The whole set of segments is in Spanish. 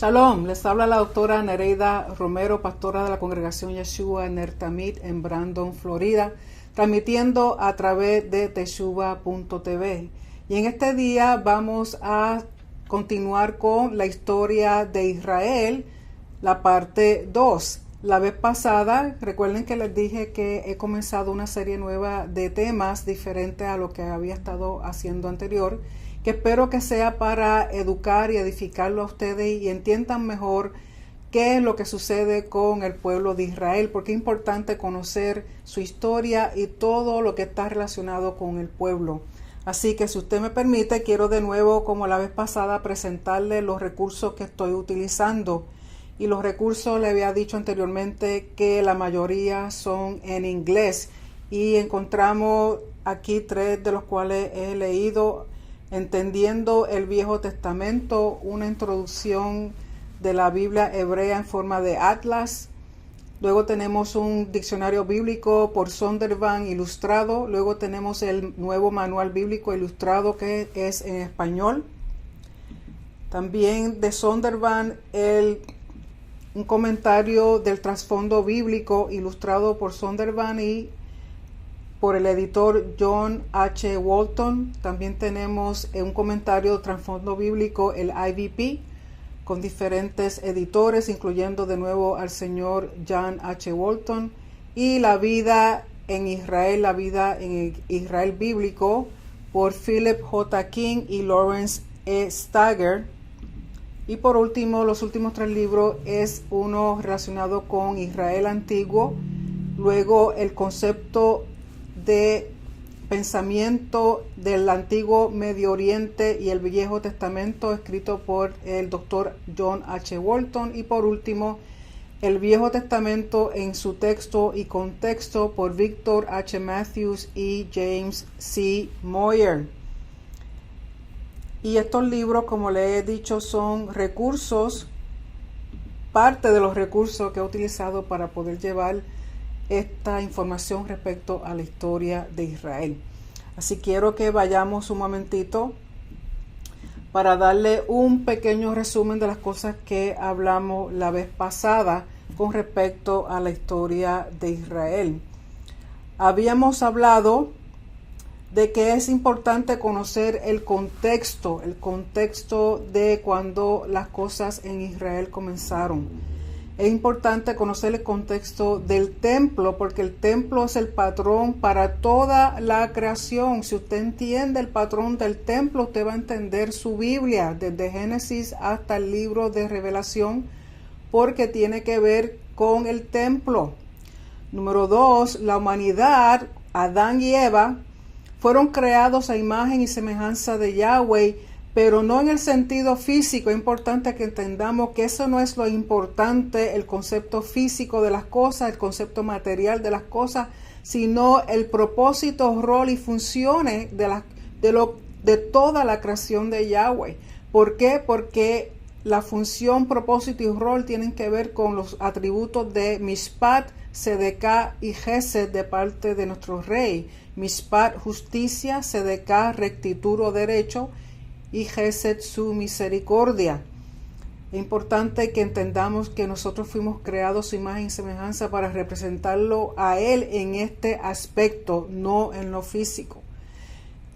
Shalom, les habla la doctora Nereida Romero, pastora de la congregación Yeshua en Ertamit en Brandon, Florida, transmitiendo a través de teshuva.tv. Y en este día vamos a continuar con la historia de Israel, la parte 2. La vez pasada, recuerden que les dije que he comenzado una serie nueva de temas diferentes a lo que había estado haciendo anterior, que espero que sea para educar y edificarlo a ustedes y entiendan mejor qué es lo que sucede con el pueblo de Israel, porque es importante conocer su historia y todo lo que está relacionado con el pueblo. Así que si usted me permite, quiero de nuevo, como la vez pasada, presentarle los recursos que estoy utilizando. Y los recursos, le había dicho anteriormente que la mayoría son en inglés. Y encontramos aquí 3 de los cuales he leído: Entendiendo el Viejo Testamento, una introducción de la Biblia hebrea en forma de atlas. Luego tenemos un diccionario bíblico por Zondervan ilustrado. Luego tenemos el nuevo manual bíblico ilustrado que es en español. También de Zondervan un comentario del trasfondo bíblico ilustrado por Zondervan y por el editor John H. Walton. También tenemos un comentario de trasfondo bíblico, el IVP, con diferentes editores, incluyendo de nuevo al señor John H. Walton, y la vida en Israel, la vida en Israel bíblico, por Philip J. King y Lawrence E. Stagger. Y por último, los últimos 3 libros es uno relacionado con Israel antiguo, luego el concepto de pensamiento del antiguo Medio Oriente y el Viejo Testamento, escrito por el doctor John H. Walton, y por último el Viejo Testamento en su texto y contexto por Victor H. Matthews y James C. Moyer. Y estos libros, como les he dicho, son recursos, parte de los recursos que he utilizado para poder llevar esta información respecto a la historia de Israel. Así quiero que vayamos un momentito para darle un pequeño resumen de las cosas que hablamos la vez pasada con respecto a la historia de Israel. Habíamos hablado de que es importante conocer el contexto de cuando las cosas en Israel comenzaron. Es importante conocer el contexto del templo, porque el templo es el patrón para toda la creación. Si usted entiende el patrón del templo, usted va a entender su Biblia, desde Génesis hasta el libro de Revelación, porque tiene que ver con el templo. Número 2, la humanidad, Adán y Eva, fueron creados a imagen y semejanza de Yahweh, pero no en el sentido físico. Es importante que entendamos que eso no es lo importante, el concepto físico de las cosas, el concepto material de las cosas, sino el propósito, rol y funciones de toda la creación de Yahweh. ¿Por qué? Porque la función, propósito y rol tienen que ver con los atributos de Mishpat, Sedeká y Gesed de parte de nuestro rey. Mishpat, justicia; Sedeká, rectitud o derecho; y Gesed, su misericordia. Es importante que entendamos que nosotros fuimos creados a su imagen y semejanza para representarlo a Él en este aspecto, no en lo físico.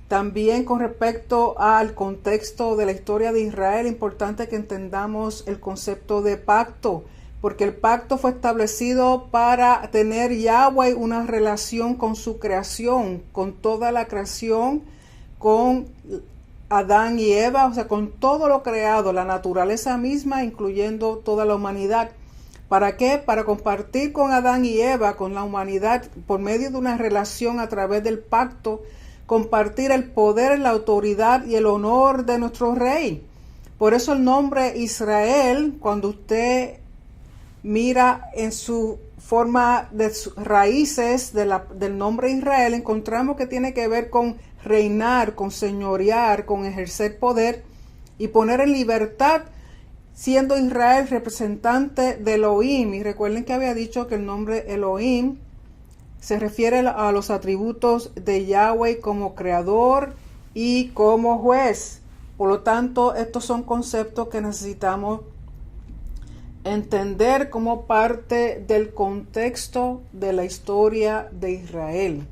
También con respecto al contexto de la historia de Israel, es importante que entendamos el concepto de pacto, porque el pacto fue establecido para tener Yahweh una relación con su creación, con toda la creación, con Adán y Eva, o sea, con todo lo creado, la naturaleza misma, incluyendo toda la humanidad. ¿Para qué? Para compartir con Adán y Eva, con la humanidad, por medio de una relación a través del pacto, compartir el poder, la autoridad y el honor de nuestro rey. Por eso el nombre Israel, cuando usted mira en su forma de raíces del nombre Israel, encontramos que tiene que ver con reinar, con señorear, con ejercer poder y poner en libertad, siendo Israel representante de Elohim. Y recuerden que había dicho que el nombre Elohim se refiere a los atributos de Yahweh como creador y como juez. Por lo tanto, estos son conceptos que necesitamos entender como parte del contexto de la historia de Israel.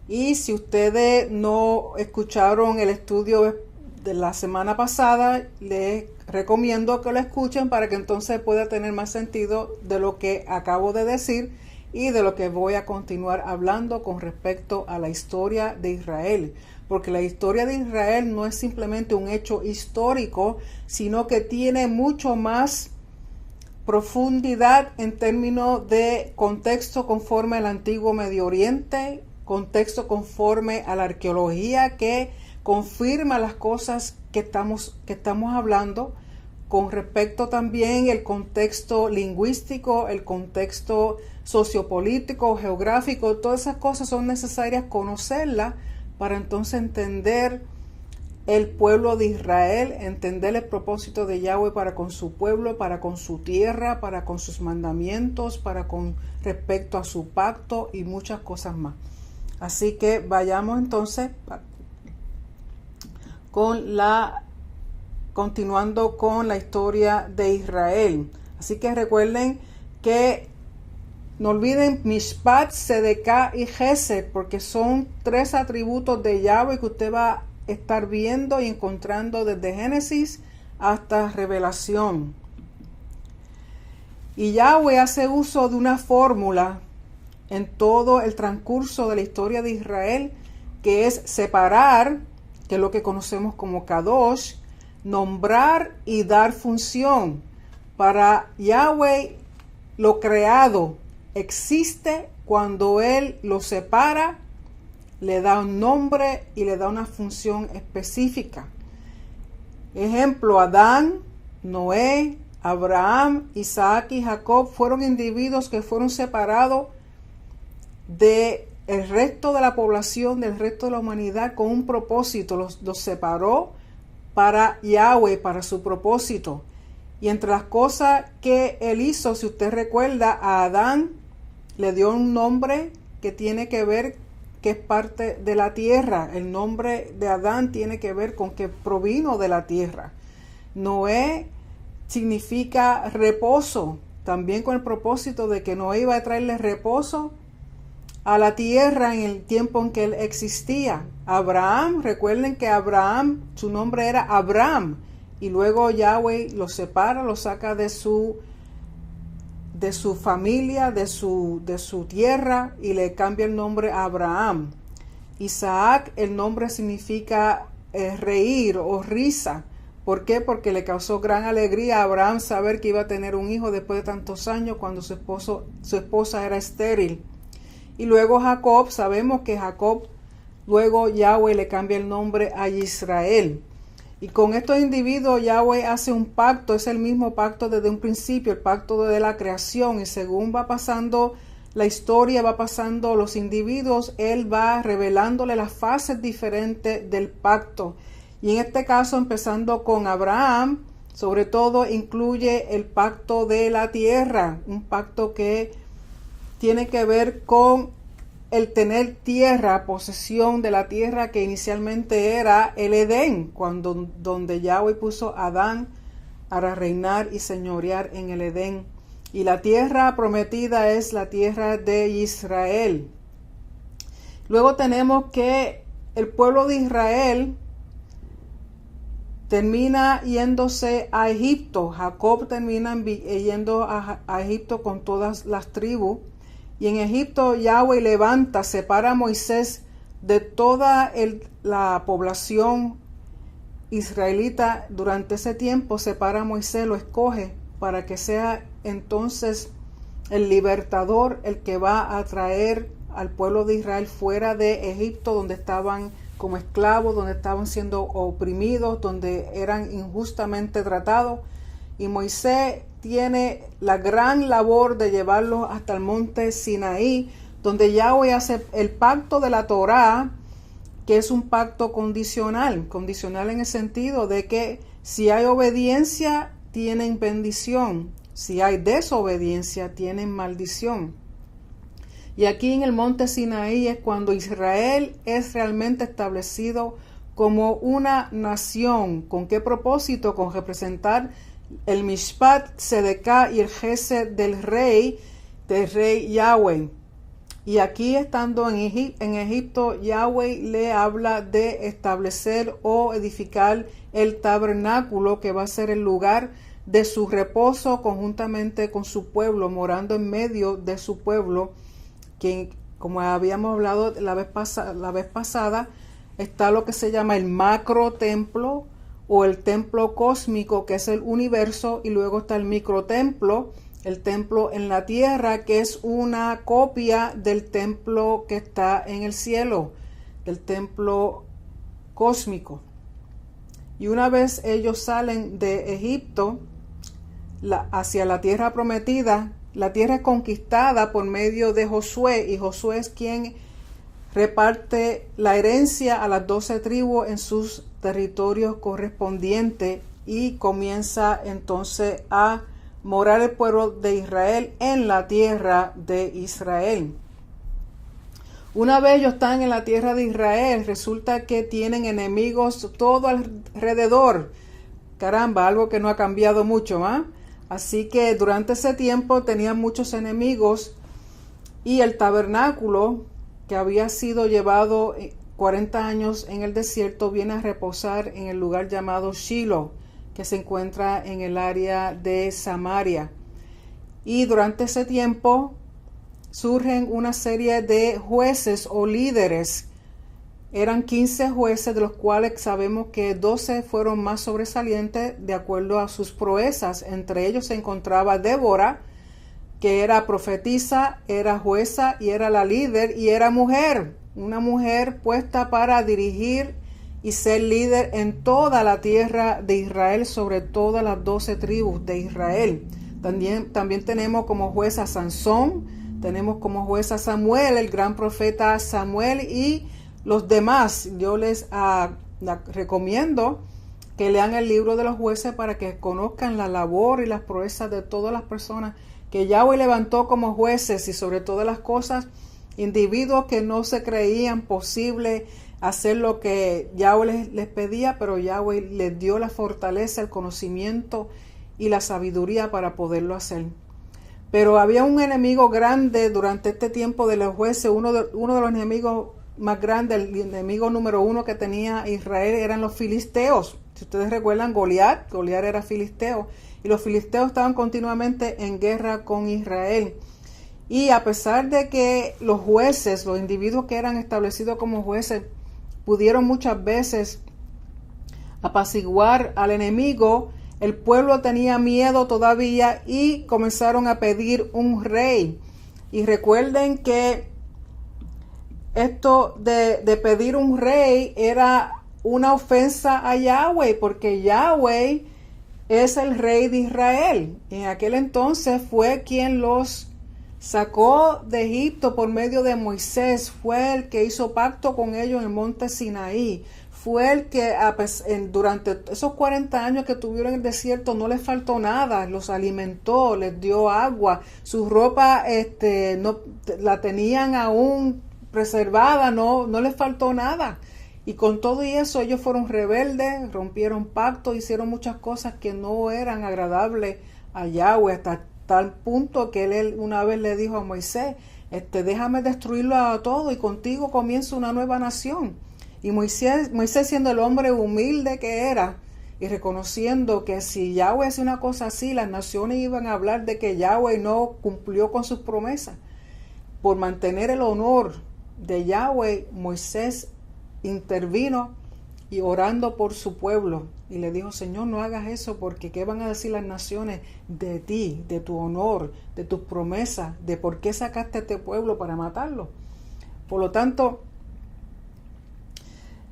Y si ustedes no escucharon el estudio de la semana pasada, les recomiendo que lo escuchen para que entonces pueda tener más sentido de lo que acabo de decir y de lo que voy a continuar hablando con respecto a la historia de Israel. Porque la historia de Israel no es simplemente un hecho histórico, sino que tiene mucho más profundidad en términos de contexto conforme al antiguo Medio Oriente, contexto conforme a la arqueología que confirma las cosas que estamos hablando, con respecto también el contexto lingüístico, el contexto sociopolítico, geográfico. Todas esas cosas son necesarias conocerlas para entonces entender el pueblo de Israel, entender el propósito de Yahweh para con su pueblo, para con su tierra, para con sus mandamientos, para con respecto a su pacto y muchas cosas más. Así que vayamos entonces continuando con la historia de Israel. Así que recuerden que no olviden Mishpat, Sedekah y Gesed, porque son 3 atributos de Yahweh que usted va a estar viendo y encontrando desde Génesis hasta Revelación. Y Yahweh hace uso de una fórmula en todo el transcurso de la historia de Israel, que es separar, que es lo que conocemos como Kadosh, nombrar y dar función. Para Yahweh, lo creado existe cuando Él lo separa, le da un nombre y le da una función específica. Ejemplo, Adán, Noé, Abraham, Isaac y Jacob fueron individuos que fueron separados del resto de la población, del resto de la humanidad, con un propósito. Los separó para Yahweh, para su propósito. Y entre las cosas que Él hizo, si usted recuerda, a Adán le dio un nombre que tiene que ver, que es parte de la tierra. El nombre de Adán tiene que ver con que provino de la tierra. Noé significa reposo, también con el propósito de que Noé iba a traerle reposo a la tierra en el tiempo en que él existía. Abraham, recuerden que Abraham, su nombre era Abram, y luego Yahweh lo separa, lo saca de su familia, de su tierra, y le cambia el nombre a Abraham. Isaac, el nombre significa reír o risa. ¿Por qué? Porque le causó gran alegría a Abraham saber que iba a tener un hijo después de tantos años, cuando su esposa era estéril. Y luego Jacob, sabemos que Jacob, luego Yahweh le cambia el nombre a Israel. Y con estos individuos Yahweh hace un pacto, es el mismo pacto desde un principio, el pacto de la creación. Y según va pasando la historia, va pasando los individuos, Él va revelándole las fases diferentes del pacto. Y en este caso, empezando con Abraham, sobre todo incluye el pacto de la tierra, un pacto que tiene que ver con el tener tierra, posesión de la tierra que inicialmente era el Edén, donde Yahweh puso a Adán para reinar y señorear en el Edén. Y la tierra prometida es la tierra de Israel. Luego tenemos que el pueblo de Israel termina yéndose a Egipto. Jacob termina yendo a Egipto con todas las tribus. Y en Egipto Yahweh separa a Moisés de toda la población israelita. Durante ese tiempo separa a Moisés, lo escoge para que sea entonces el libertador, el que va a traer al pueblo de Israel fuera de Egipto, donde estaban como esclavos, donde estaban siendo oprimidos, donde eran injustamente tratados. Y Moisés tiene la gran labor de llevarlos hasta el monte Sinaí, donde Yahweh hace el pacto de la Torá, que es un pacto condicional en el sentido de que si hay obediencia, tienen bendición, si hay desobediencia, tienen maldición. Y aquí en el monte Sinaí es cuando Israel es realmente establecido como una nación. ¿Con qué propósito? Con representar el Mishpat, Sedecá y el Gesed del rey Yahweh. Y aquí, estando en Egipto, Yahweh le habla de establecer o edificar el tabernáculo, que va a ser el lugar de su reposo conjuntamente con su pueblo, morando en medio de su pueblo, que, como habíamos hablado la vez pasada, está lo que se llama el macro templo o el templo cósmico, que es el universo, y luego está el microtemplo, el templo en la tierra, que es una copia del templo que está en el cielo, del templo cósmico. Y una vez ellos salen de Egipto hacia la tierra prometida, la tierra es conquistada por medio de Josué, y Josué es quien reparte la herencia a las 12 tribus en sus territorios correspondientes, y comienza entonces a morar el pueblo de Israel en la tierra de Israel. Una vez ellos están en la tierra de Israel, resulta que tienen enemigos todo alrededor. Caramba, algo que no ha cambiado mucho, ¿ah? Así que durante ese tiempo tenían muchos enemigos, y el tabernáculo, que había sido llevado 40 años en el desierto, viene a reposar en el lugar llamado Shiloh, que se encuentra en el área de Samaria. Y durante ese tiempo surgen una serie de jueces o líderes. Eran 15 jueces, de los cuales sabemos que 12 fueron más sobresalientes de acuerdo a sus proezas. Entre ellos se encontraba Débora, que era profetisa, era jueza y era la líder, y era mujer, una mujer puesta para dirigir y ser líder en toda la tierra de Israel, sobre todas las 12 tribus de Israel. También tenemos como juez a Sansón, tenemos como juez a Samuel, el gran profeta Samuel, y los demás. Yo les recomiendo que lean el libro de los jueces para que conozcan la labor y las proezas de todas las personas que Yahweh levantó como jueces, y sobre todas las cosas, individuos que no se creían posible hacer lo que Yahweh les pedía, pero Yahweh les dio la fortaleza, el conocimiento y la sabiduría para poderlo hacer. Pero había un enemigo grande durante este tiempo de los jueces. Uno de los enemigos más grandes, el enemigo número 1 que tenía Israel, eran los filisteos. Si ustedes recuerdan, Goliat era filisteo, y los filisteos estaban continuamente en guerra con Israel. Y a pesar de que los jueces, los individuos que eran establecidos como jueces, pudieron muchas veces apaciguar al enemigo, el pueblo tenía miedo todavía y comenzaron a pedir un rey. Y recuerden que esto de pedir un rey era una ofensa a Yahweh, porque Yahweh es el rey de Israel. En aquel entonces fue quien los sacó de Egipto por medio de Moisés, fue el que hizo pacto con ellos en el monte Sinaí, fue el que durante esos 40 años que tuvieron en el desierto no les faltó nada, los alimentó, les dio agua, su ropa no la tenían aún preservada, no les faltó nada. Y con todo y eso ellos fueron rebeldes, rompieron pacto, hicieron muchas cosas que no eran agradables a Yahweh, hasta tal punto que él una vez le dijo a Moisés, déjame destruirlo a todo y contigo comienza una nueva nación. Y Moisés siendo el hombre humilde que era, y reconociendo que si Yahweh hace una cosa así, las naciones iban a hablar de que Yahweh no cumplió con sus promesas. Por mantener el honor de Yahweh, Moisés intervino y orando por su pueblo, y le dijo, Señor, no hagas eso, porque ¿qué van a decir las naciones de ti, de tu honor, de tus promesas, de por qué sacaste a este pueblo para matarlo? Por lo tanto,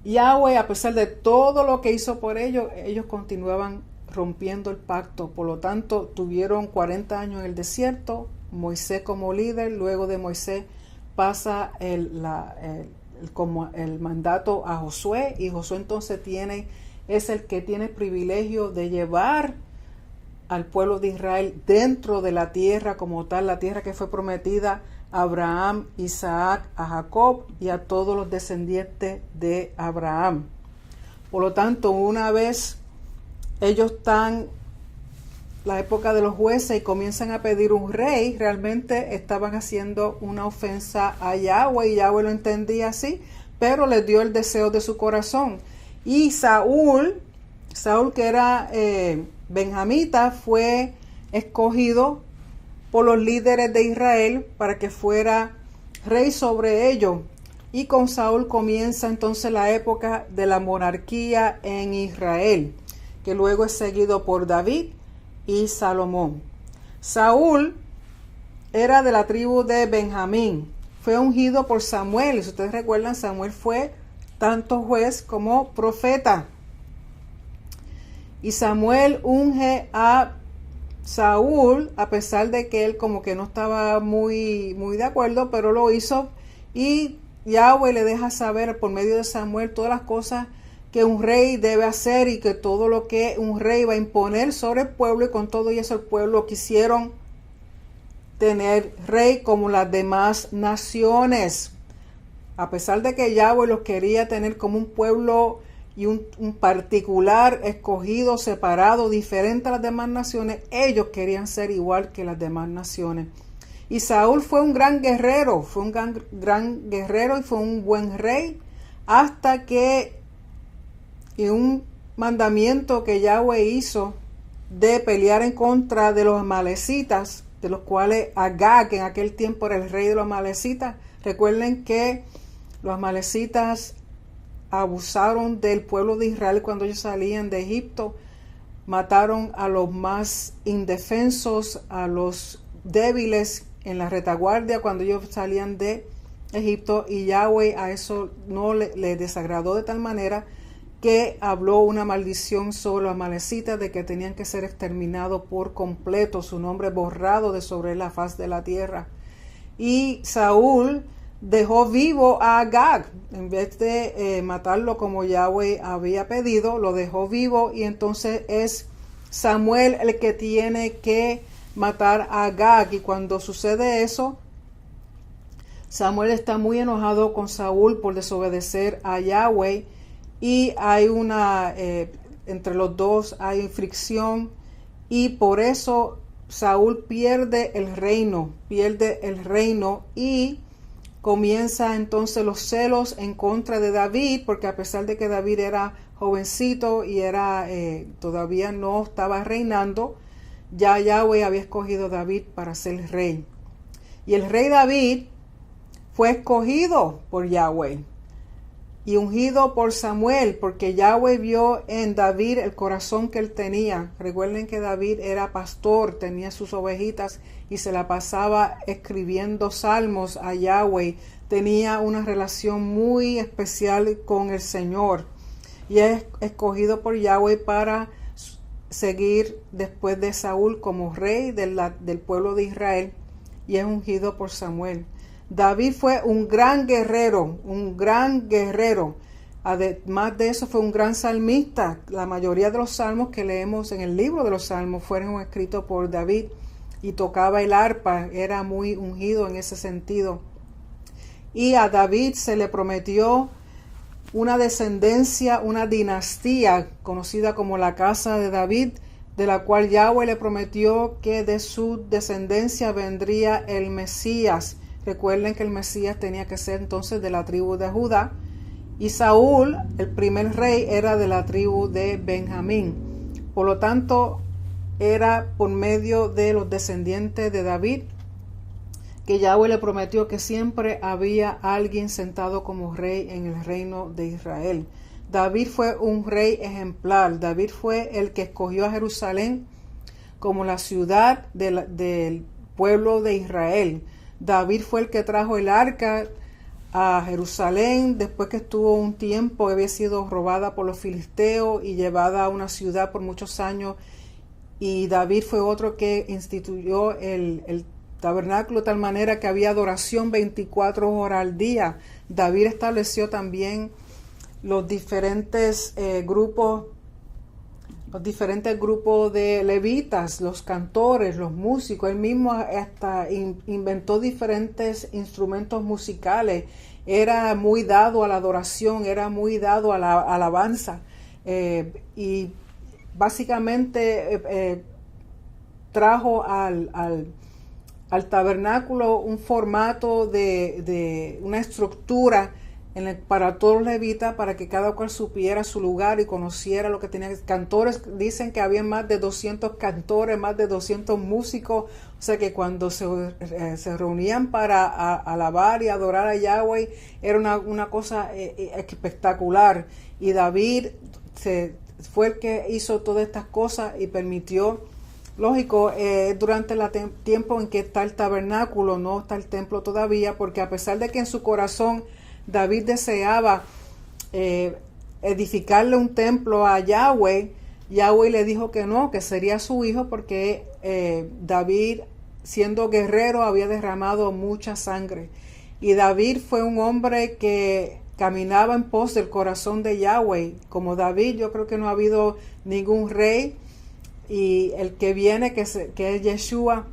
Yahweh, a pesar de todo lo que hizo por ellos, ellos continuaban rompiendo el pacto. Por lo tanto, tuvieron 40 años en el desierto, Moisés como líder. Luego de Moisés pasa como el mandato a Josué, y Josué entonces es el que tiene el privilegio de llevar al pueblo de Israel dentro de la tierra como tal, la tierra que fue prometida a Abraham, Isaac, a Jacob y a todos los descendientes de Abraham. Por lo tanto, una vez ellos están la época de los jueces y comienzan a pedir un rey, realmente estaban haciendo una ofensa a Yahweh y Yahweh lo entendía así, pero les dio el deseo de su corazón. Y Saúl que era benjamita, fue escogido por los líderes de Israel para que fuera rey sobre ellos. Y con Saúl comienza entonces la época de la monarquía en Israel, que luego es seguido por David y Salomón. Saúl era de la tribu de Benjamín. Fue ungido por Samuel. Y si ustedes recuerdan, Samuel fue tanto juez como profeta. Y Samuel unge a Saúl, a pesar de que él como que no estaba muy de acuerdo, pero lo hizo. Y Yahweh le deja saber por medio de Samuel todas las cosas que un rey debe hacer y que todo lo que un rey va a imponer sobre el pueblo, y con todo y eso el pueblo quisieron tener rey como las demás naciones. A pesar de que Yahweh los quería tener como un pueblo y un particular, escogido, separado, diferente a las demás naciones, ellos querían ser igual que las demás naciones. Y Saúl fue un gran guerrero, y fue un buen rey, hasta que en un mandamiento que Yahweh hizo de pelear en contra de los amalecitas, de los cuales Agag, que en aquel tiempo era el rey de los amalecitas. Recuerden que los amalecitas abusaron del pueblo de Israel cuando ellos salían de Egipto, mataron a los más indefensos, a los débiles en la retaguardia cuando ellos salían de Egipto, y Yahweh a eso no le desagradó de tal manera que habló una maldición sobre los amalecitas de que tenían que ser exterminados por completo, su nombre borrado de sobre la faz de la tierra. Y Saúl dejó vivo a Agag, en vez de matarlo como Yahweh había pedido, lo dejó vivo, y entonces es Samuel el que tiene que matar a Agag. Y cuando sucede eso, Samuel está muy enojado con Saúl por desobedecer a Yahweh, y hay entre los dos hay fricción, y por eso Saúl pierde el reino, y comienza entonces los celos en contra de David, porque a pesar de que David era jovencito y todavía no estaba reinando, ya Yahweh había escogido a David para ser rey. Y el rey David fue escogido por Yahweh y ungido por Samuel, porque Yahweh vio en David el corazón que él tenía. Recuerden que David era pastor, tenía sus ovejitas y se la pasaba escribiendo salmos a Yahweh. Tenía una relación muy especial con el Señor, y es escogido por Yahweh para seguir después de Saúl como rey del pueblo de Israel, y es ungido por Samuel. David fue un gran guerrero. Además de eso, fue un gran salmista. La mayoría de los salmos que leemos en el libro de los salmos fueron escritos por David, y tocaba el arpa, era muy ungido en ese sentido. Y a David se le prometió una descendencia, una dinastía conocida como la casa de David, de la cual Yahweh le prometió que de su descendencia vendría el Mesías. Recuerden que el Mesías tenía que ser entonces de la tribu de Judá, y Saúl, el primer rey, era de la tribu de Benjamín. Por lo tanto, era por medio de los descendientes de David que Yahweh le prometió que siempre había alguien sentado como rey en el reino de Israel. David fue un rey ejemplar. David fue el que escogió a Jerusalén como la ciudad del pueblo de Israel. David fue el que trajo el arca a Jerusalén después que estuvo un tiempo, había sido robada por los filisteos y llevada a una ciudad por muchos años. Y David fue otro que instituyó el tabernáculo de tal manera que había adoración 24 horas al día. David estableció también los diferentes grupos de levitas, los cantores, los músicos. Él mismo hasta inventó diferentes instrumentos musicales. Era muy dado a la adoración, era muy dado a la alabanza. Y básicamente trajo al tabernáculo un formato de una estructura para todos los levitas, para que cada cual supiera su lugar y conociera lo que tenía. Cantores, dicen que había más de 200 cantores, más de 200 músicos, o sea que cuando se reunían para alabar y adorar a Yahweh, era una cosa espectacular. Y David fue el que hizo todas estas cosas y permitió, lógico, durante el tiempo en que está el tabernáculo, no está el templo todavía, porque a pesar de que en su corazón David deseaba edificarle un templo a Yahweh, Yahweh le dijo que no, que sería su hijo, porque David, siendo guerrero, había derramado mucha sangre. Y David fue un hombre que caminaba en pos del corazón de Yahweh. Como David, yo creo que no ha habido ningún rey, y el que viene, que es Yeshua,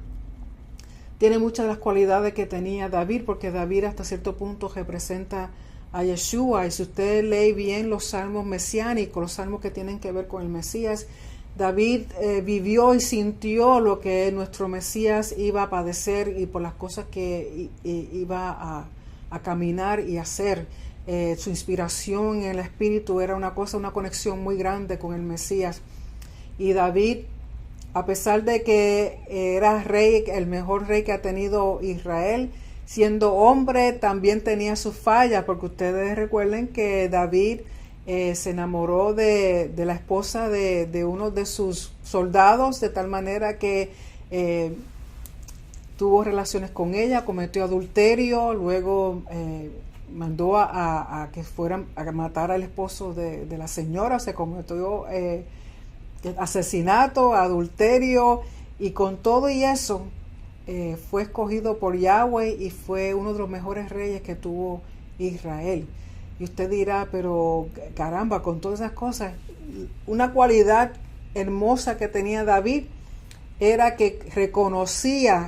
tiene muchas de las cualidades que tenía David, porque David hasta cierto punto representa a Yeshua. Y si usted lee bien los salmos mesiánicos, los salmos que tienen que ver con el Mesías, David vivió y sintió lo que nuestro Mesías iba a padecer y por las cosas que iba a caminar y hacer. Su inspiración en el Espíritu era una conexión muy grande con el Mesías. Y David, a pesar de que era rey, el mejor rey que ha tenido Israel, siendo hombre también tenía sus fallas, porque ustedes recuerden que David se enamoró de la esposa de uno de sus soldados, de tal manera que tuvo relaciones con ella, cometió adulterio, luego mandó a que fueran a matar al esposo de la señora, se cometió asesinato, adulterio, y con todo y eso fue escogido por Yahweh y fue uno de los mejores reyes que tuvo Israel. Y usted dirá, pero caramba, con todas esas cosas, una cualidad hermosa que tenía David era que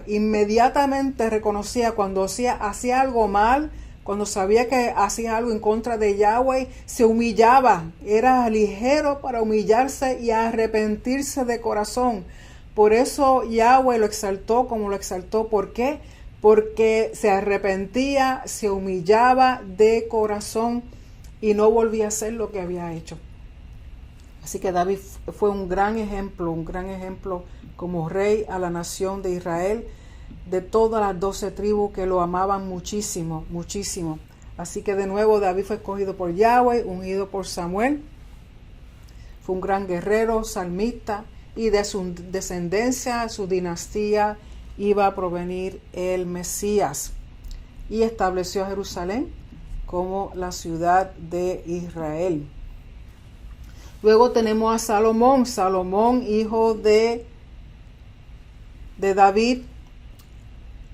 inmediatamente reconocía cuando hacía algo mal, cuando sabía que hacía algo en contra de Yahweh, se humillaba, era ligero para humillarse y arrepentirse de corazón. Por eso Yahweh lo exaltó como lo exaltó. ¿Por qué? Porque se arrepentía, se humillaba de corazón y no volvía a hacer lo que había hecho. Así que David fue un gran ejemplo como rey a la nación de Israel, de todas las 12 tribus que lo amaban muchísimo, muchísimo. Así que de nuevo David fue escogido por Yahweh, ungido por Samuel. Fue un gran guerrero, salmista, y de su descendencia, su dinastía, iba a provenir el Mesías. Y estableció a Jerusalén como la ciudad de Israel. Luego tenemos a Salomón, hijo de David,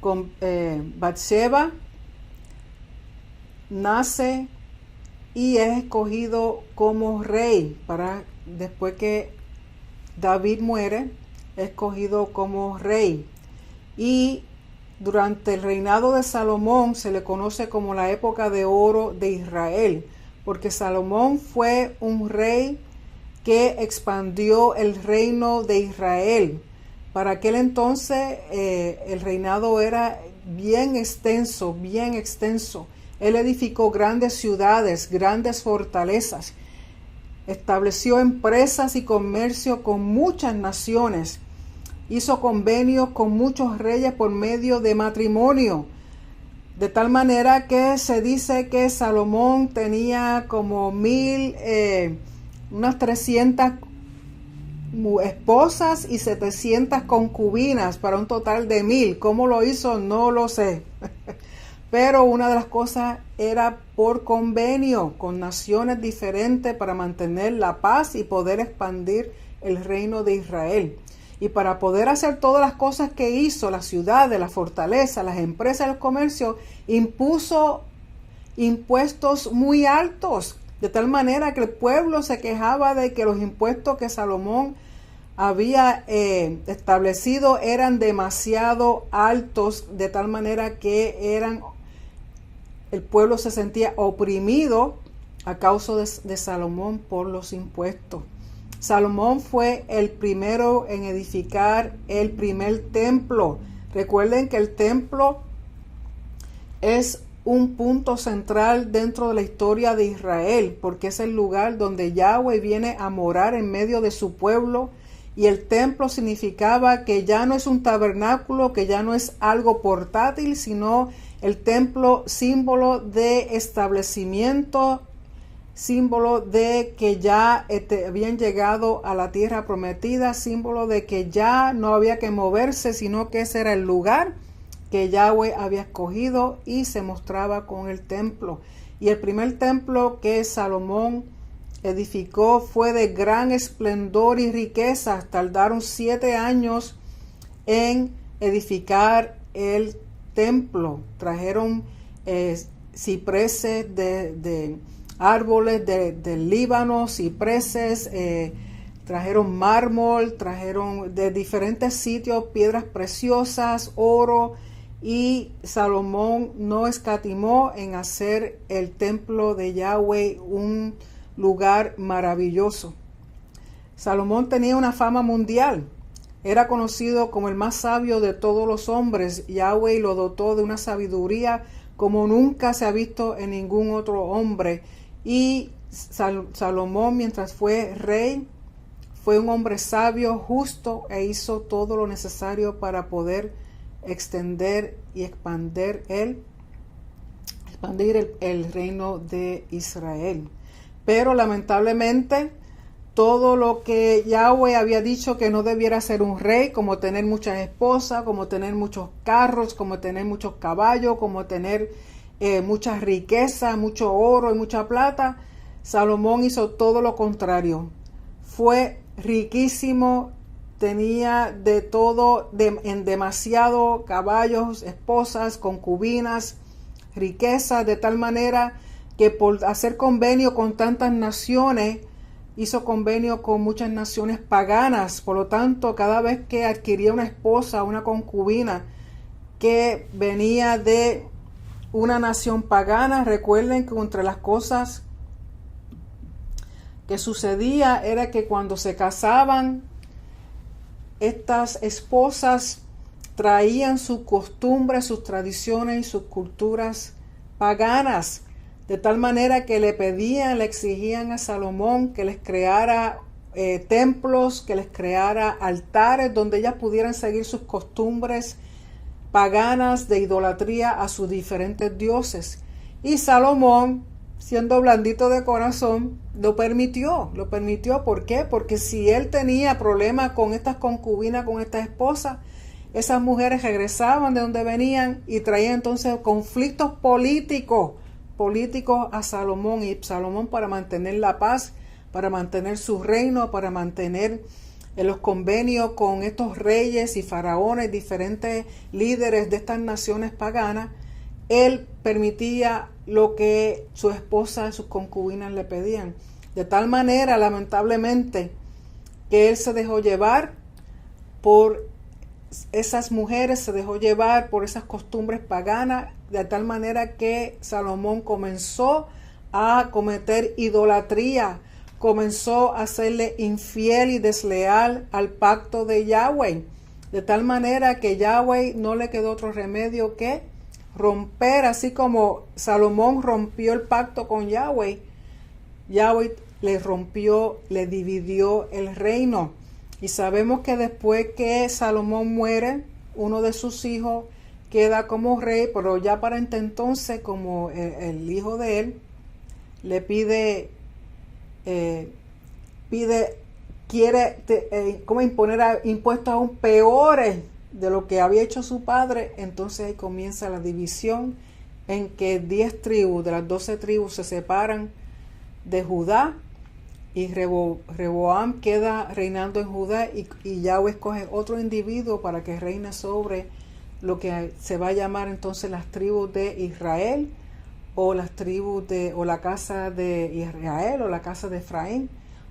con Batseba, nace y es escogido como rey. Después que David muere, es escogido como rey. Y durante el reinado de Salomón se le conoce como la época de oro de Israel, porque Salomón fue un rey que expandió el reino de Israel. Para aquel entonces el reinado era bien extenso, bien extenso. Él edificó grandes ciudades, grandes fortalezas. Estableció empresas y comercio con muchas naciones. Hizo convenios con muchos reyes por medio de matrimonio. De tal manera que se dice que Salomón tenía como unas 300 esposas y 700 concubinas, para un total de 1000. ¿Cómo lo hizo? No lo sé. Pero una de las cosas era por convenio con naciones diferentes para mantener la paz y poder expandir el reino de Israel. Y para poder hacer todas las cosas que hizo, las ciudades, las fortalezas, las empresas, el comercio, impuso impuestos muy altos, de tal manera que el pueblo se quejaba de que los impuestos que Salomón había establecido eran demasiado altos, de tal manera que el pueblo se sentía oprimido a causa de Salomón por los impuestos. Salomón fue el primero en edificar el primer templo. Recuerden que el templo es un punto central dentro de la historia de Israel, porque es el lugar donde Yahweh viene a morar en medio de su pueblo, y el templo significaba que ya no es un tabernáculo, que ya no es algo portátil, sino el templo símbolo de establecimiento, símbolo de que ya habían llegado a la tierra prometida, símbolo de que ya no había que moverse, sino que ese era el lugar que Yahweh había escogido, y se mostraba con el templo. Y el primer templo que Salomón edificó fue de gran esplendor y riqueza. Tardaron 7 años en edificar el templo. Trajeron cipreses de árboles del Líbano, cipreses, trajeron mármol, trajeron de diferentes sitios piedras preciosas, oro, y Salomón no escatimó en hacer el templo de Yahweh un lugar maravilloso. Salomón tenía una fama mundial. Era conocido como el más sabio de todos los hombres. Yahweh lo dotó de una sabiduría como nunca se ha visto en ningún otro hombre. Y Salomón, mientras fue rey, fue un hombre sabio, justo, e hizo todo lo necesario para poder extender y expandir el reino de Israel. Pero lamentablemente todo lo que Yahweh había dicho que no debiera ser un rey, como tener muchas esposas, como tener muchos carros, como tener muchos caballos, como tener mucha riqueza, mucho oro y mucha plata, Salomón hizo todo lo contrario. Fue riquísimo, tenía de todo, en demasiado caballos, esposas, concubinas, riqueza, de tal manera que por hacer convenio con tantas naciones, hizo convenio con muchas naciones paganas. Por lo tanto, cada vez que adquiría una esposa, una concubina que venía de una nación pagana, recuerden que entre las cosas que sucedía era que cuando se casaban, estas esposas traían sus costumbres, sus tradiciones y sus culturas paganas, de tal manera que le pedían, le exigían a Salomón que les creara templos, que les creara altares donde ellas pudieran seguir sus costumbres paganas de idolatría a sus diferentes dioses. Y Salomón, siendo blandito de corazón, lo permitió. ¿Por qué? Porque si él tenía problemas con estas concubinas, con estas esposas, esas mujeres regresaban de donde venían y traían entonces conflictos políticos a Salomón, y Salomón, para mantener la paz, para mantener su reino, para mantener los convenios con estos reyes y faraones, diferentes líderes de estas naciones paganas, él permitía lo que su esposa, sus concubinas le pedían. De tal manera, lamentablemente, que él se dejó llevar por esas mujeres, se dejó llevar por esas costumbres paganas, de tal manera que Salomón comenzó a cometer idolatría, comenzó a serle infiel y desleal al pacto de Yahweh, de tal manera que Yahweh no le quedó otro remedio que romper. Así como Salomón rompió el pacto con Yahweh, Yahweh le rompió, le dividió el reino. Y sabemos que después que Salomón muere, uno de sus hijos queda como rey, pero ya para entonces, como el hijo de él le quiere como imponer impuestos aún peores de lo que había hecho su padre, entonces ahí comienza la división, en que 10 tribus de las 12 tribus se separan de Judá, y Rehoboam queda reinando en Judá, y Yahweh escoge otro individuo para que reine sobre lo que se va a llamar entonces las tribus de Israel, o las tribus o la casa de Israel, o la casa de Efraín,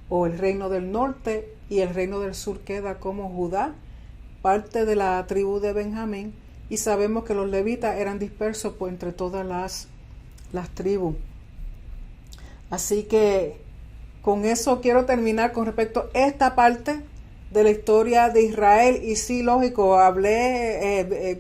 o el reino del norte, y el reino del sur queda como Judá, parte de la tribu de Benjamín. Y sabemos que los levitas eran dispersos por entre todas las tribus. Así que con eso quiero terminar con respecto a esta parte de la historia de Israel. Y sí, lógico, hablé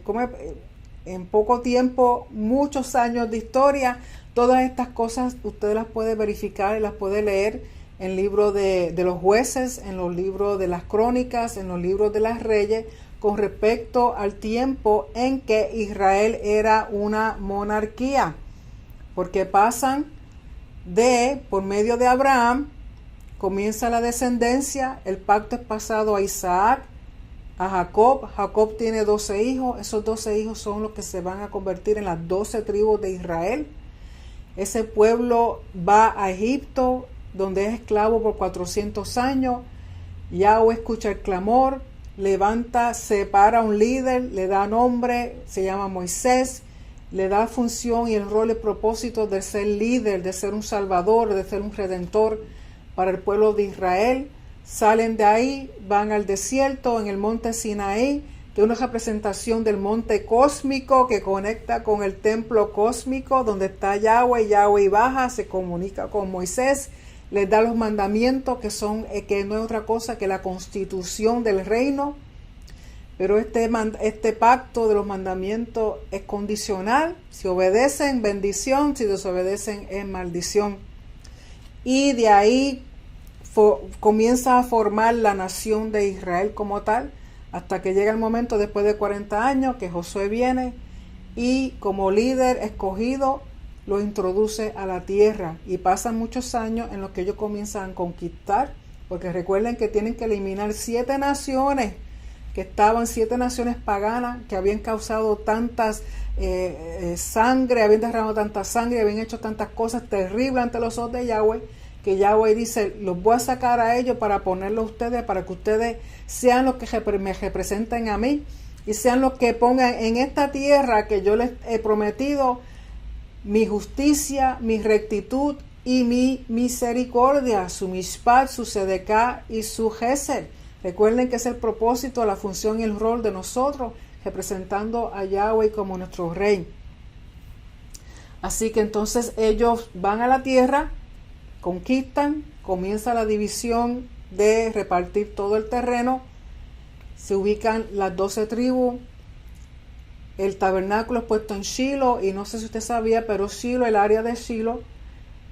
en poco tiempo, muchos años de historia. Todas estas cosas usted las puede verificar y las puede leer en el libro de los jueces, en los libros de las crónicas, en los libros de las reyes, con respecto al tiempo en que Israel era una monarquía. Porque pasan por medio de Abraham, comienza la descendencia, el pacto es pasado a Isaac, a Jacob. Jacob tiene 12 hijos, esos 12 hijos son los que se van a convertir en las 12 tribus de Israel. Ese pueblo va a Egipto, donde es esclavo por 400 años. Yahweh escucha el clamor, levanta, separa a un líder, le da nombre, se llama Moisés, le da función y el rol y propósito de ser líder, de ser un salvador, de ser un redentor para el pueblo de Israel. Salen de ahí, van al desierto, en el monte Sinaí, que es una representación del monte cósmico que conecta con el templo cósmico, donde está Yahweh. Yahweh baja, se comunica con Moisés, les da los mandamientos que no es otra cosa que la constitución del reino. Pero este pacto de los mandamientos es condicional. Si obedecen, bendición; si desobedecen, es maldición. Y de ahí comienza a formar la nación de Israel como tal, hasta que llega el momento, después de 40 años, que Josué viene y como líder escogido lo introduce a la tierra. Y pasan muchos años en los que ellos comienzan a conquistar, porque recuerden que tienen que eliminar 7 naciones que estaban, 7 naciones paganas que habían causado tantas sangre, habían derramado tanta sangre, habían hecho tantas cosas terribles ante los ojos de Yahweh, que Yahweh dice: los voy a sacar a ellos para ponerlos a ustedes, para que ustedes sean los que me representen a mí y sean los que pongan en esta tierra que yo les he prometido mi justicia, mi rectitud y mi misericordia, su mishpat, su sedeká y su gesed. Recuerden que es el propósito, la función y el rol de nosotros, representando a Yahweh como nuestro rey. Así que entonces ellos van a la tierra, conquistan, comienza la división de repartir todo el terreno, se ubican las 12 tribus, el tabernáculo es puesto en Shilo, y no sé si usted sabía, pero Shilo, el área de Shilo,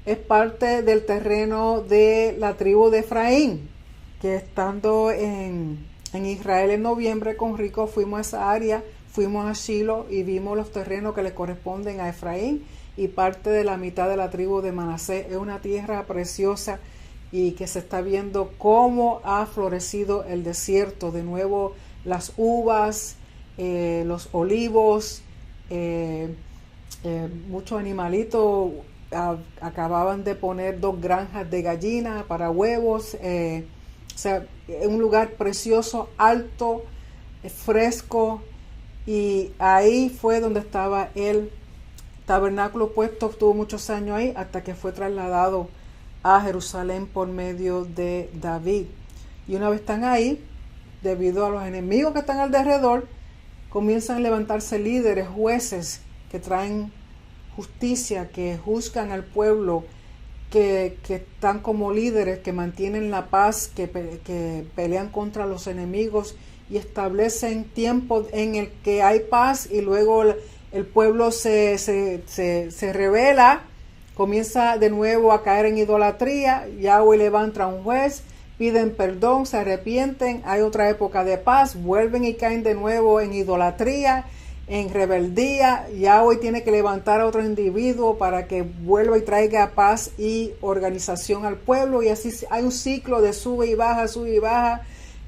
es parte del terreno de la tribu de Efraín, que estando en Israel en noviembre con Rico, fuimos a esa área, fuimos a Shilo y vimos los terrenos que le corresponden a Efraín y parte de la mitad de la tribu de Manasés. Es una tierra preciosa y que se está viendo cómo ha florecido el desierto. De nuevo, las uvas, los olivos, muchos animalitos. Acababan de poner 2 granjas de gallinas para huevos. O sea, un lugar precioso, alto, fresco, y ahí fue donde estaba el tabernáculo puesto. Estuvo muchos años ahí hasta que fue trasladado a Jerusalén por medio de David. Y una vez están ahí, debido a los enemigos que están alrededor, comienzan a levantarse líderes, jueces que traen justicia, que juzgan al pueblo, que están como líderes, que mantienen la paz, que pelean contra los enemigos y establecen tiempos en el que hay paz, y luego el pueblo se rebela, comienza de nuevo a caer en idolatría. Yahweh levanta a un juez, piden perdón, se arrepienten, hay otra época de paz, vuelven y caen de nuevo en idolatría, en rebeldía. Yahweh tiene que levantar a otro individuo para que vuelva y traiga paz y organización al pueblo, y así hay un ciclo de sube y baja,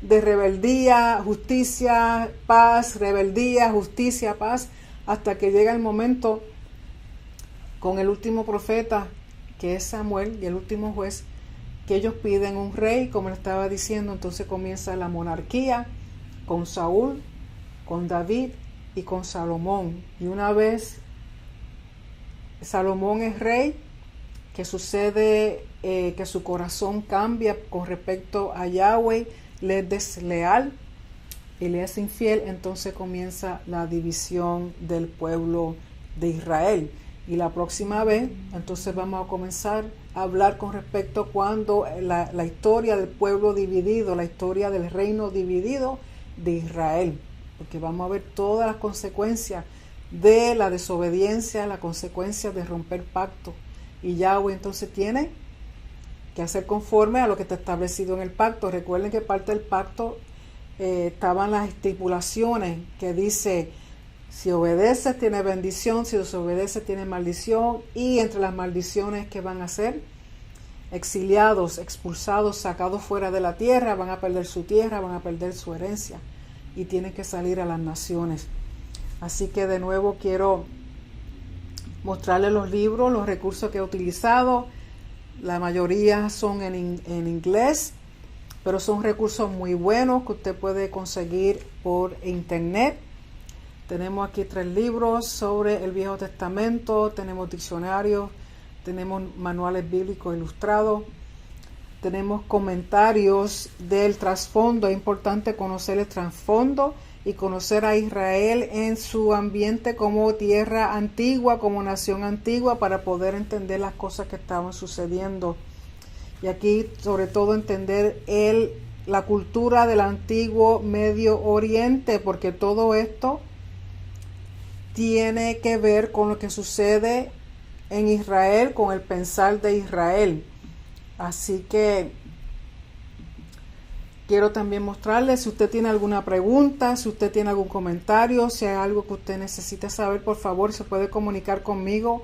de rebeldía, justicia, paz, rebeldía, justicia, paz, hasta que llega el momento con el último profeta, que es Samuel, y el último juez, que ellos piden un rey, como le estaba diciendo. Entonces comienza la monarquía con Saúl, con David y con Salomón. Y una vez Salomón es rey, que sucede que su corazón cambia con respecto a Yahweh, le es desleal y le es infiel. Entonces comienza la división del pueblo de Israel. Y la próxima vez, entonces vamos a comenzar a hablar con respecto a cuando la historia del pueblo dividido, la historia del reino dividido de Israel. Porque vamos a ver todas las consecuencias de la desobediencia, las consecuencias de romper pacto. Y Yahweh entonces tiene que hacer conforme a lo que está establecido en el pacto. Recuerden que parte del pacto estaban las estipulaciones que dice: si obedeces tiene bendición, si desobedeces tiene maldición, y entre las maldiciones que van a ser exiliados, expulsados, sacados fuera de la tierra, van a perder su tierra, van a perder su herencia y tienen que salir a las naciones. Así que de nuevo quiero mostrarles los libros, los recursos que he utilizado. La mayoría son en inglés, pero son recursos muy buenos que usted puede conseguir por internet. Tenemos aquí 3 libros sobre el Viejo Testamento, tenemos diccionarios, tenemos manuales bíblicos ilustrados, tenemos comentarios del trasfondo. Es importante conocer el trasfondo y conocer a Israel en su ambiente como tierra antigua, como nación antigua, para poder entender las cosas que estaban sucediendo. Y aquí sobre todo entender la cultura del antiguo Medio Oriente, porque todo esto tiene que ver con lo que sucede en Israel, con el pensar de Israel. Así que quiero también mostrarles, si usted tiene alguna pregunta, si usted tiene algún comentario, si hay algo que usted necesita saber, por favor, se puede comunicar conmigo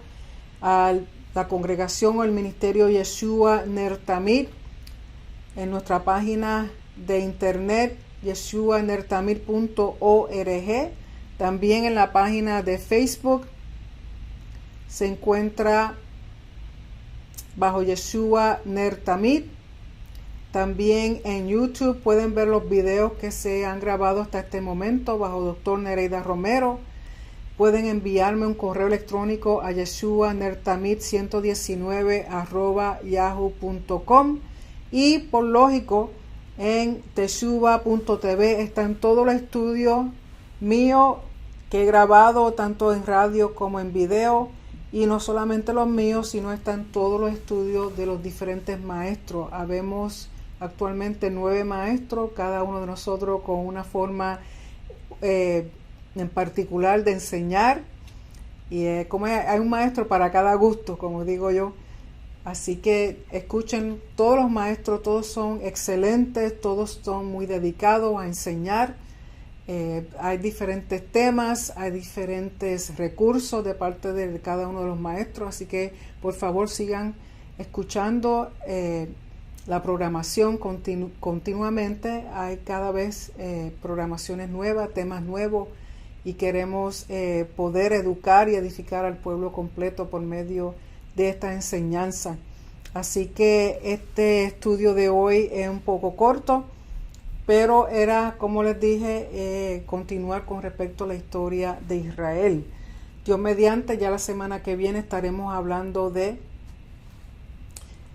a la congregación o el ministerio Yeshua Ner Tamid en nuestra página de internet yeshuanertamid.org. También en la página de Facebook se encuentra bajo Yeshua Ner Tamid. También en YouTube pueden ver los videos que se han grabado hasta este momento bajo Dr. Nereida Romero. Pueden enviarme un correo electrónico a yeshuanertamid119@yahoo.com, y por lógico en teshuva.tv están todos los estudios míos que he grabado tanto en radio como en video, y no solamente los míos, sino están todos los estudios de los diferentes maestros. Habemos actualmente 9 maestros, cada uno de nosotros con una forma en particular de enseñar, y como hay un maestro para cada gusto, como digo yo. Así que escuchen, todos los maestros, todos son excelentes, todos son muy dedicados a enseñar. Hay diferentes temas, hay diferentes recursos de parte de cada uno de los maestros, así que por favor sigan escuchando la programación continuamente. Hay cada vez programaciones nuevas, temas nuevos, y queremos poder educar y edificar al pueblo completo por medio de esta enseñanza. Así que este estudio de hoy es un poco corto, pero era, como les dije, continuar con respecto a la historia de Israel. Dios mediante, ya la semana que viene estaremos hablando de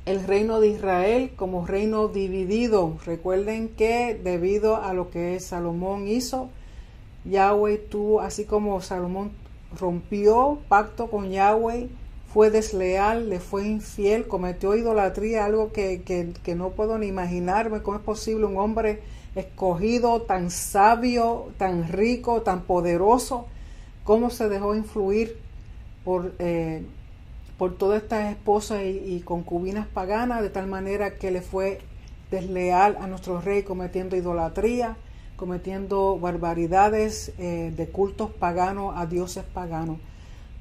el reino de Israel como reino dividido. Recuerden que debido a lo que Salomón hizo, Yahweh tuvo, así como Salomón rompió pacto con Yahweh, fue desleal, le fue infiel, cometió idolatría, algo que no puedo ni imaginarme. ¿Cómo es posible un hombre escogido, tan sabio, tan rico, tan poderoso, cómo se dejó influir por todas estas esposas y concubinas paganas, de tal manera que le fue desleal a nuestro rey, cometiendo idolatría, cometiendo barbaridades de cultos paganos a dioses paganos?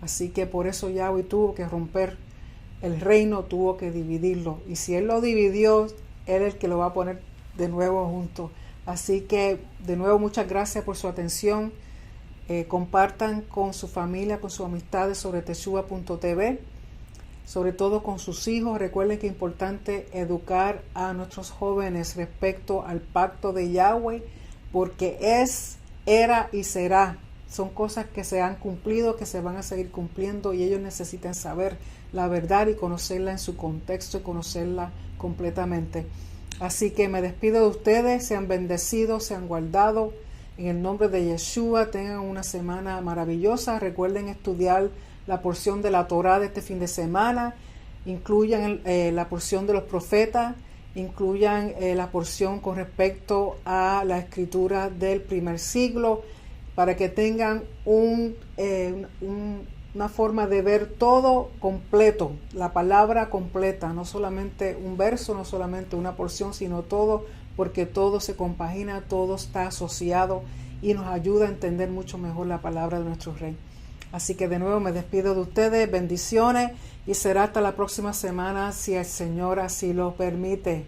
Así que por eso Yahweh tuvo que romper el reino, tuvo que dividirlo. Y si Él lo dividió, Él es el que lo va a poner de nuevo junto. Así que de nuevo muchas gracias por su atención. Compartan con su familia, con sus amistades sobre teshuva.tv, sobre todo con sus hijos. Recuerden que es importante educar a nuestros jóvenes respecto al pacto de Yahweh, porque es, era y será. Son cosas que se han cumplido, que se van a seguir cumpliendo, y ellos necesitan saber la verdad y conocerla en su contexto y conocerla completamente. Así que me despido de ustedes, sean bendecidos, sean guardados en el nombre de Yeshua, tengan una semana maravillosa. Recuerden estudiar la porción de la Torá de este fin de semana, incluyan la porción de los profetas, incluyan la porción con respecto a la escritura del primer siglo, para que tengan una forma de ver todo completo, la palabra completa, no solamente un verso, no solamente una porción, sino todo, porque todo se compagina, todo está asociado y nos ayuda a entender mucho mejor la palabra de nuestro Rey. Así que de nuevo me despido de ustedes, bendiciones, y será hasta la próxima semana si el Señor así lo permite.